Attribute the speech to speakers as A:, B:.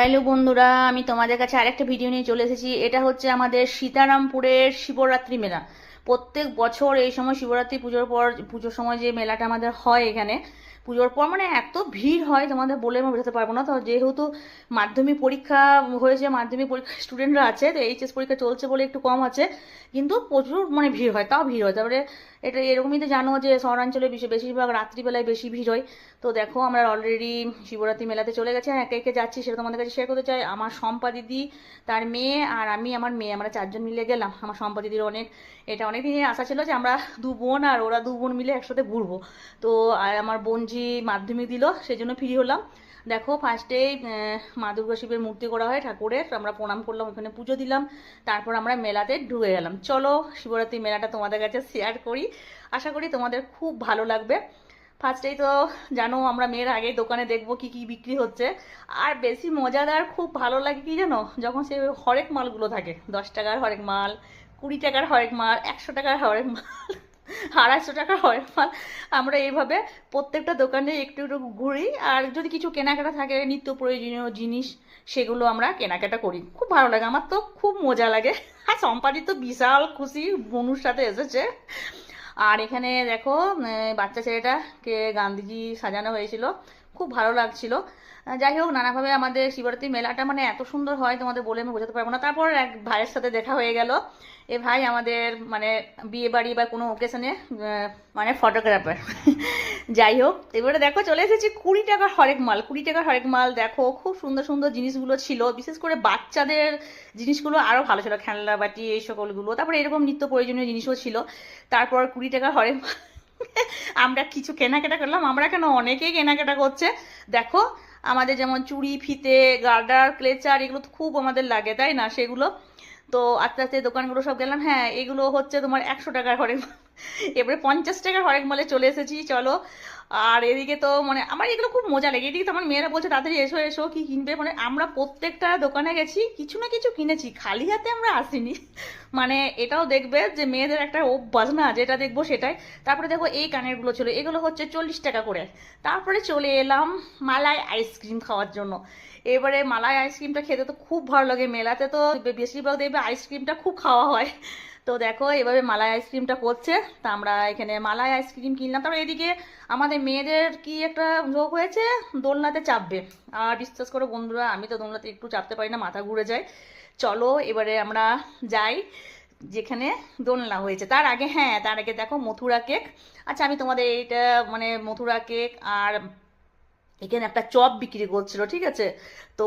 A: Hello বন্ধুরা, আমি তোমাদের কাছে আরেকটা ভিডিও নিয়ে চলে এসেছি। এটা হচ্ছে আমাদের সীতারামপুরের শিবরাত্রি মেলা। প্রত্যেক বছর এই সময় শিবরাত্রি পুজোর পর, পুজোর সময় যে মেলাটা আমাদের হয় এখানে, পুজোর পর মানে এত ভিড় হয় তোমাদের বলে আমি বোঝাতে পারবো না। তো যেহেতু মাধ্যমিক পরীক্ষা হয়েছে, মাধ্যমিক পরীক্ষা স্টুডেন্টরা আছে, তো এইচএস পরীক্ষা চলছে বলে একটু কম আছে, কিন্তু প্রচুর মানে ভিড় হয়, তাও ভিড় হয়। তারপরে এটা এরকমই তো জানো যে শহরাঞ্চলে বেশিরভাগ রাত্রিবেলায় বেশি ভিড় হয়। তো দেখো আমরা অলরেডি শিবরাত্রি মেলাতে চলে গেছি, একে একে যাচ্ছি, সেটা তোমাদের কাছে শেয়ার করতে চাই। আমার শম্পা দিদি, তার মেয়ে আর আমি, আমার মেয়ে, আমরা চারজন মিলে গেলাম। আমার শম্পা দিদির এটা অনেক দিনের আশা ছিল যে আমরা দু বোন আর ওরা দু বোন মিলে একসাথে ঘুরবো। তো আর আমার বোনজি মাধ্যমিক দিল, সেই জন্য ফ্রি হলাম। দেখো ফার্স্টেই মা দুর্গা শিবের মূর্তি করা হয় ঠাকুরের, আমরা প্রণাম করলাম, ওখানে পুজো দিলাম, তারপর আমরা মেলাতে ঢুকে গেলাম। চলো শিবরাত্রি মেলাটা তোমাদের কাছে শেয়ার করি, আশা করি তোমাদের খুব ভালো লাগবে। ফার্স্টেই তো জানো আমরা মেয়ের আগে দোকানে দেখবো কি কি বিক্রি হচ্ছে। আর বেশি মজাদার খুব ভালো লাগে কি জানো, যখন সে হরেক মালগুলো থাকে, 10 টাকার হরেক মাল, 20 টাকার হরেক মাল, 100 টাকার হরেক মাল, 250 টাকার হরেক মাল। আমরা এইভাবে প্রত্যেকটা দোকানে একটু একটু ঘুরি, আর যদি কিছু কেনাকাটা থাকে নিত্য প্রয়োজনীয় জিনিস, সেগুলো আমরা কেনাকাটা করি। খুব ভালো লাগে, আমার তো খুব মজা লাগে। আর সম্পাদি তো বিশাল খুশি, বনুর সাথে এসেছে। আর এখানে দেখো বাচ্চা ছেলেটাকে গান্ধীজি সাজানো হয়েছিল, খুব ভালো লাগছিল। যাই হোক, নানাভাবে আমাদের শিবরাত্রি মেলাটা মানে এত সুন্দর হয় তোমাদের বলে আমি বোঝাতে পারবো না। তারপর এক ভাইয়ের সাথে দেখা হয়ে গেল। এ ভাই আমাদের মানে বিয়ে বাড়ি বা কোনো ওকেশনে মানে ফটোগ্রাফার। যাই হোক, এবারে দেখো চলে এসেছি 20 টাকার হরেক মাল। 20 টাকার হরেক মাল দেখো, খুব সুন্দর সুন্দর জিনিসগুলো ছিল, বিশেষ করে বাচ্চাদের জিনিসগুলো আরো ভালো ছিল, খেলনা বাটি এই সকলগুলো, তারপরে এরকম নিত্য প্রয়োজনীয় জিনিসও ছিল। তারপর 20 টাকার হরেক মাল আমরা কিছু কেনাকাটা করলাম, আমরা কেন অনেকেই কেনাকাটা করছে। দেখো আমাদের যেমন চুড়ি, ফিতে, গার্ডার, ক্লেচার, এগুলো তো খুব আমাদের লাগে, তাই না? সেগুলো তো আস্তে আস্তে দোকানগুলো সব গেলাম। হ্যাঁ, এগুলো হচ্ছে তোমার 100 টাকার হরেক মাল। এবারে 50 টাকার হরেক মালে চলে এসেছি, চলো। আর এদিকে তো মানে আমার এগুলো খুব মজা লাগে। এদিকে তো আমার মেয়েরা বলছে তাড়াতাড়ি এসো এসো, কি কিনবে, মানে আমরা প্রত্যেকটা দোকানে গেছি, কিছু না কিছু কিনেছি, খালি হাতে আমরা আসিনি। মানে এটাও দেখবে যে মেয়েদের একটা অভ্যাস না, যেটা দেখবো সেটাই। তারপরে দেখো এই কানেরগুলো ছিল, এগুলো হচ্ছে 40 টাকা করে। তারপরে চলে এলাম মালাই আইসক্রিম খাওয়ার জন্য। এবারে মালাই আইসক্রিমটা খেতে তো খুব ভালো লাগে, মেলাতে তো বেশিরভাগ দেখবে আইসক্রিমটা খুব খাওয়া হয়। তো দেখো এভাবে মালাই আইসক্রিমটা করছে, তা আমরা এখানে মালাই আইসক্রিম কিনলাম। তারপর এদিকে আমাদের মেয়েদের কি একটা ঝোঁক হয়েছে, দোলনাতে চাপবে। আর বিশ্বাস করো বন্ধুরা, আমি তো দোলনাতে একটু চাপতে পারি না, মাথা ঘুরে যায়। চলো এবারে আমরা যাই যেখানে দোলনা হয়েছে। তার আগে, হ্যাঁ তার আগে দেখো মথুরা কেক। আচ্ছা আমি তোমাদের এইটা মানে মথুরা কেক আর এখানে একটা চপ বিক্রি করছিল, ঠিক আছে? তো